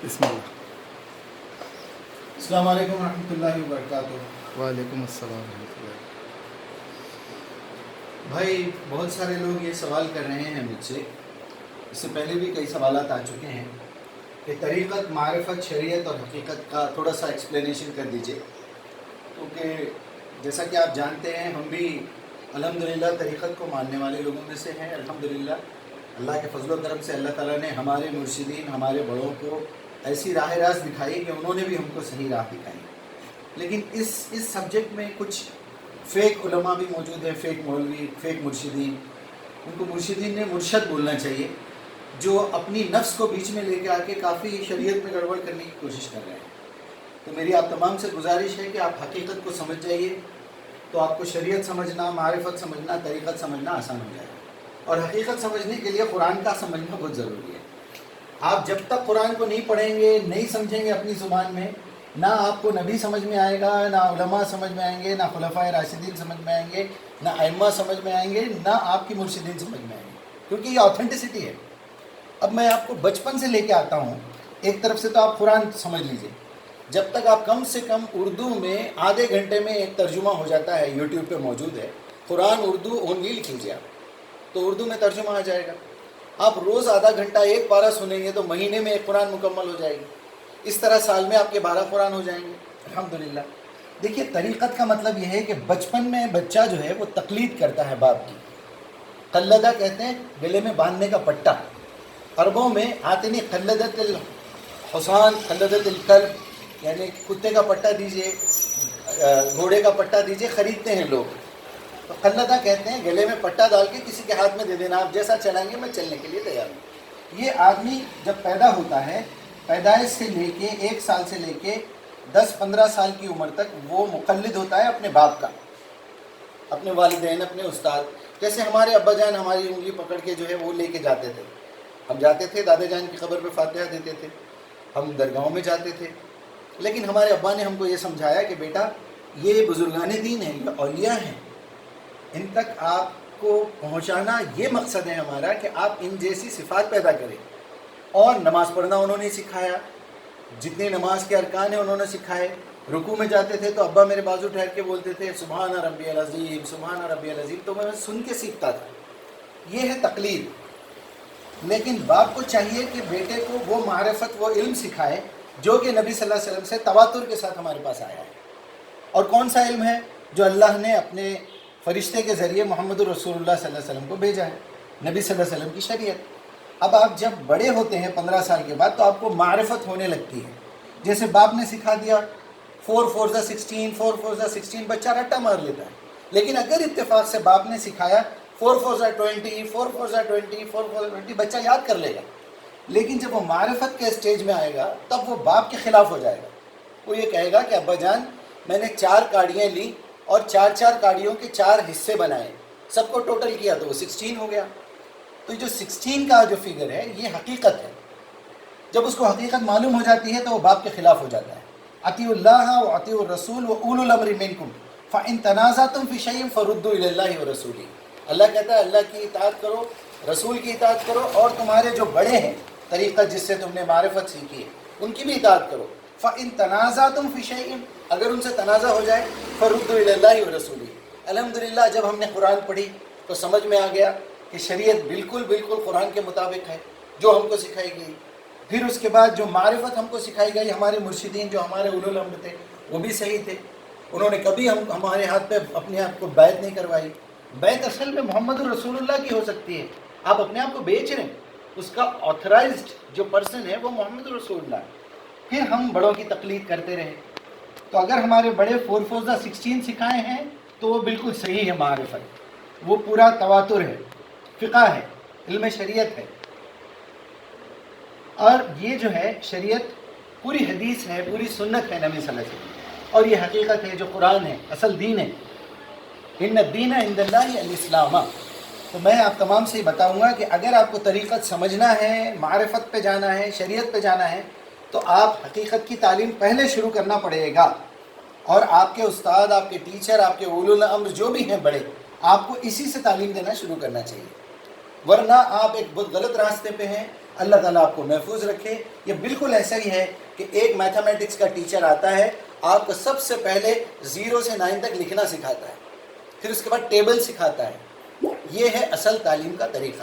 بسم اللہ۔ السلام علیکم ورحمۃ اللہ وبرکاتہ۔ وعلیکم السلام ورحمۃ اللہ۔ بھائی بہت سارے لوگ یہ سوال کر رہے ہیں مجھ سے، اس سے پہلے بھی کئی سوالات آ چکے ہیں کہ طریقت، معرفت، شریعت اور حقیقت کا تھوڑا سا ایکسپلینیشن کر دیجئے، کیونکہ جیسا کہ آپ جانتے ہیں ہم بھی الحمدللہ طریقت کو ماننے والے لوگوں میں سے ہیں۔ الحمدللہ اللہ کے فضل و کرم سے اللہ تعالیٰ نے ہمارے مرشدین، ہمارے بڑوں کو ایسی راہ راست دکھائی کہ انہوں نے بھی ہم کو صحیح راہ دکھائی۔ لیکن اس سبجیکٹ میں کچھ فیک علماء بھی موجود ہیں، فیک مولوی، فیک مرشدین۔ ان کو مرشدین نے مرشد بولنا چاہیے، جو اپنی نفس کو بیچ میں لے کے آ کے کافی شریعت میں گڑبڑ کرنے کی کوشش کر رہے ہیں۔ تو میری آپ تمام سے گزارش ہے کہ آپ حقیقت کو سمجھ جائیے، تو آپ کو شریعت سمجھنا، معرفت سمجھنا، طریقت سمجھنا آسان ہو جائے گا۔ اور حقیقت سمجھنے کے لیے قرآن کا سمجھنا بہت ضروری ہے۔ آپ جب تک قرآن کو نہیں پڑھیں گے، نہیں سمجھیں گے اپنی زبان میں، نہ آپ کو نبی سمجھ میں آئے گا، نہ علماء سمجھ میں آئیں گے، نہ خلفائے راشدین سمجھ میں آئیں گے، نہ ائمہ سمجھ میں آئیں گے، نہ آپ کی مرشدین سمجھ میں آئیں گے، کیونکہ یہ آتھینٹسٹی ہے۔ اب میں آپ کو بچپن سے لے کے آتا ہوں، ایک طرف سے تو آپ قرآن سمجھ لیجئے، جب تک آپ کم سے کم اردو میں آدھے گھنٹے میں ایک ترجمہ ہو جاتا ہے، یوٹیوب پہ موجود ہے، قرآن اردو اونلی لکھیجئے آپ، تو اردو میں ترجمہ آ جائے گا۔ آپ روز آدھا گھنٹہ ایک پارہ سنیں گے تو مہینے میں ایک قرآن مکمل ہو جائے گی۔ اس طرح سال میں آپ کے 12 قرآن ہو جائیں گے الحمدللہ۔ دیکھیے طریقت کا مطلب یہ ہے کہ بچپن میں بچہ جو ہے وہ تقلید کرتا ہے باپ کی۔ قلدہ کہتے ہیں گلے میں باندھنے کا پٹا، عربوں میں آتنی قلدت الحصان قلدت الکلب، یعنی کتے کا پٹا دیجئے، گھوڑے کا پٹا دیجئے، خریدتے ہیں لوگ، تو قلدہ کہتے ہیں گلے میں پٹا ڈال کے کسی کے ہاتھ میں دے دینا، آپ جیسا چلائیں گے میں چلنے کے لیے تیار ہوں۔ یہ آدمی جب پیدا ہوتا ہے، پیدائش سے لے کے 1 سال سے لے کے 10-15 سال کی عمر تک وہ مقلد ہوتا ہے اپنے باپ کا، اپنے والدین، اپنے استاد۔ جیسے ہمارے ابا جان ہماری انگلی پکڑ کے جو ہے وہ لے کے جاتے تھے، ہم جاتے تھے دادا جان کی قبر پہ فاتحہ دیتے تھے، ہم درگاہوں میں جاتے تھے، لیکن ہمارے ابا نے ہم کو یہ سمجھایا کہ بیٹا یہ بزرگان دین ہیں، یہ اولیاء ہیں، ان تک آپ کو پہنچانا یہ مقصد ہے ہمارا کہ آپ ان جیسی صفات پیدا کریں۔ اور نماز پڑھنا انہوں نے سکھایا، جتنے نماز کے ارکان ہیں انہوں نے سکھائے۔ رکوع میں جاتے تھے تو ابا میرے بازو ٹھہر کے بولتے تھے سبحان ربی العظیم، سبحان ربی العظیم، تو میں سن کے سیکھتا تھا۔ یہ ہے تقلید۔ لیکن باپ کو چاہیے کہ بیٹے کو وہ معرفت، وہ علم سکھائے جو کہ نبی صلی اللہ علیہ وسلم سے تواتر کے ساتھ ہمارے پاس آیا ہے۔ اور کون سا علم ہے؟ جو اللہ نے اپنے فرشتے کے ذریعے محمد رسول اللہ صلی اللہ علیہ وسلم کو بھیجا ہے، نبی صلی اللہ علیہ وسلم کی شریعت۔ اب آپ جب بڑے ہوتے ہیں 15 سال کے بعد تو آپ کو معرفت ہونے لگتی ہے۔ جیسے باپ نے سکھا دیا 4 4 16، 4 4 16، بچہ رٹا مار لیتا ہے۔ لیکن اگر اتفاق سے باپ نے سکھایا 4 4 20، 4 4 20، 4 4 20، بچہ یاد کر لے گا۔ لیکن جب وہ معرفت کے اسٹیج میں آئے گا تب وہ باپ کے خلاف ہو جائے گا۔ وہ یہ کہے گا کہ ابا جان میں نے 4 کاڑیاں لی اور 4 کاڑیوں کے 4 حصے بنائے، سب کو ٹوٹل کیا تو وہ 16 ہو گیا۔ تو جو 16 کا جو فگر ہے یہ حقیقت ہے۔ جب اس کو حقیقت معلوم ہو جاتی ہے تو وہ باپ کے خلاف ہو جاتا ہے۔ اطیعوا اللہ واطیعوا الرسول واولو الامر منکم فان تنازعتم فی شیء فردوا الی اللہ ورسولہ۔ اللہ کہتا ہے اللہ کی اطاعت کرو، رسول کی اطاعت کرو، اور تمہارے جو بڑے ہیں طریقت جس سے تم نے معرفت سیکھی ہے ان کی بھی اطاعت کرو۔ فان تنازعتم فی شیء، اگر ان سے تنازع ہو جائے فردوا الی اللہ ورسولہ۔ الحمدللہ جب ہم نے قرآن پڑھی تو سمجھ میں آ گیا کہ شریعت بالکل قرآن کے مطابق ہے جو ہم کو سکھائی گئی۔ پھر اس کے بعد جو معرفت ہم کو سکھائی گئی، ہمارے مرشدین جو ہمارے اولو الامر تھے وہ بھی صحیح تھے، انہوں نے کبھی ہمارے ہاتھ پہ اپنے آپ کو بیعت نہیں کروائی۔ بیعت اصل میں محمد رسول اللہ کی ہو سکتی ہے، آپ اپنے آپ کو بیچ رہے ہیں، اس کا آتھرائزڈ جو پرسن ہے وہ محمد رسول اللہ ہے۔ پھر ہم بڑوں کی تقلید کرتے رہے، تو اگر ہمارے بڑے 4 4 16 سکھائے ہیں تو وہ بالکل صحیح ہے معرفت، وہ پورا تواتر ہے، فقہ ہے، علم شریعت ہے۔ اور یہ جو ہے شریعت پوری حدیث ہے، پوری سنت ہے نبی صلی اللہ علیہ وسلم، اور یہ حقیقت ہے جو قرآن ہے، اصل دین ہے۔ ان الدین عند اللہ الاسلام۔ تو میں آپ تمام سے بتاؤں گا کہ اگر آپ کو طریقت سمجھنا ہے، معرفت پہ جانا ہے، شریعت پہ جانا ہے، تو آپ حقیقت کی تعلیم پہلے شروع کرنا پڑے گا، اور آپ کے استاد، آپ کے ٹیچر، آپ کے اولو الامر جو بھی ہیں بڑے، آپ کو اسی سے تعلیم دینا شروع کرنا چاہیے۔ ورنہ آپ ایک بہت غلط راستے پہ ہیں، اللہ تعالیٰ آپ کو محفوظ رکھے. یہ بالکل ایسا ہی ہے کہ ایک میتھمیٹکس کا ٹیچر آتا ہے، آپ کو سب سے پہلے 0 سے 9 تک لکھنا سکھاتا ہے، پھر اس کے بعد ٹیبل سکھاتا ہے. یہ ہے اصل تعلیم کا طریقہ.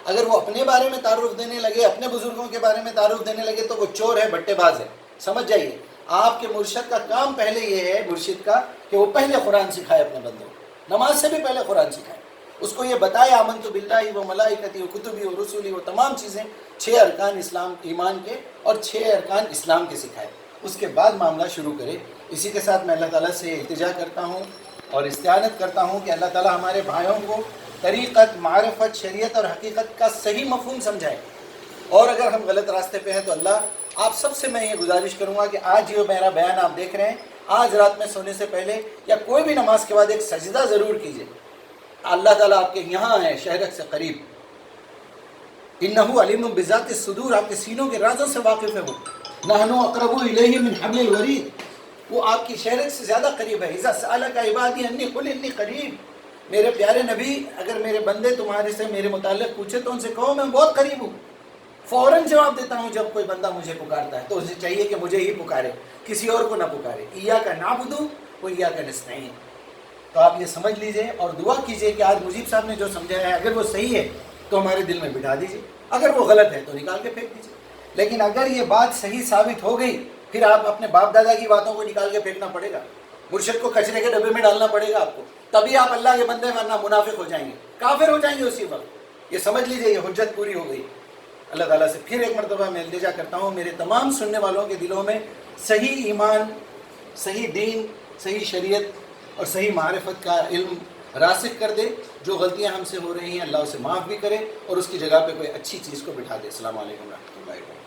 اگر وہ اپنے بارے میں تعارف دینے لگے، اپنے بزرگوں کے بارے میں تعارف دینے لگے تو وہ چور ہے، بٹے باز ہے. سمجھ جائیے، آپ کے مرشد کا کام پہلے یہ ہے، مرشد کا، کہ وہ پہلے قرآن سکھائے اپنے بندوں کو. نماز سے بھی پہلے قرآن سکھائے، اس کو یہ بتائے آمنت باللہ و ملائکتی و کتبی و رسولی، وہ تمام چیزیں 6 ارکان اسلام ایمان کے اور 6 ارکان اسلام کے سکھائے. اس کے بعد معاملہ شروع کرے. اسی کے ساتھ میں اللہ تعالیٰ سے التجا کرتا ہوں اور استعانت کرتا ہوں کہ اللہ تعالیٰ ہمارے بھائیوں کو طریقت، معرفت، شریعت اور حقیقت کا صحیح مفہوم سمجھائے. اور اگر ہم غلط راستے پہ ہیں تو اللہ، آپ سب سے میں یہ گزارش کروں گا کہ آج یہ میرا بیان آپ دیکھ رہے ہیں، آج رات میں سونے سے پہلے یا کوئی بھی نماز کے بعد ایک سجدہ ضرور کیجیے. اللہ تعالیٰ آپ کے یہاں ہے، شہرک سے قریب. انہ علیم بذات الصدور، آپ کے سینوں کے رازوں سے واقف ہے. وہ نحن اقرب الیہ من حبل الورید، وہ آپ کی شہرک سے زیادہ قریب ہے. اذا سألک عبادی انی قل انی قریب. میرے پیارے نبی، اگر میرے بندے تمہارے سے میرے متعلق پوچھے تو ان سے کہو میں بہت قریب ہوں. فوراً جواب دیتا ہوں جب کوئی بندہ مجھے پکارتا ہے. تو اسے چاہیے کہ مجھے ہی پکارے، کسی اور کو نہ پکارے. ایاک نعبد و ایاک نستعین. تو آپ یہ سمجھ لیجئے اور دعا کیجئے کہ آج مجیب صاحب نے جو سمجھایا ہے اگر وہ صحیح ہے تو ہمارے دل میں بٹھا دیجئے، اگر وہ غلط ہے تو نکال کے پھینک دیجئے. لیکن اگر یہ بات صحیح ثابت ہو گئی، پھر آپ اپنے باپ دادا کی باتوں کو نکال کے پھینکنا پڑے گا، مرشد کو کچرے کے ڈبے میں ڈالنا پڑے گا آپ کو. تبھی آپ اللہ کے بندے، ورنہ منافق ہو جائیں گے، کافر ہو جائیں گے اسی وقت. یہ سمجھ لیجئے، یہ حجت پوری ہو گئی. اللہ تعالیٰ سے پھر ایک مرتبہ میں التجا کرتا ہوں میرے تمام سننے والوں کے دلوں میں صحیح ایمان، صحیح دین، صحیح شریعت اور صحیح معرفت کا علم راسخ کر دے. جو غلطیاں ہم سے ہو رہی ہیں اللہ اسے معاف بھی کرے اور اس کی جگہ پہ کوئی اچھی چیز کو بٹھا دے. السلام علیکم ورحمۃ اللہ وبرکاتہ.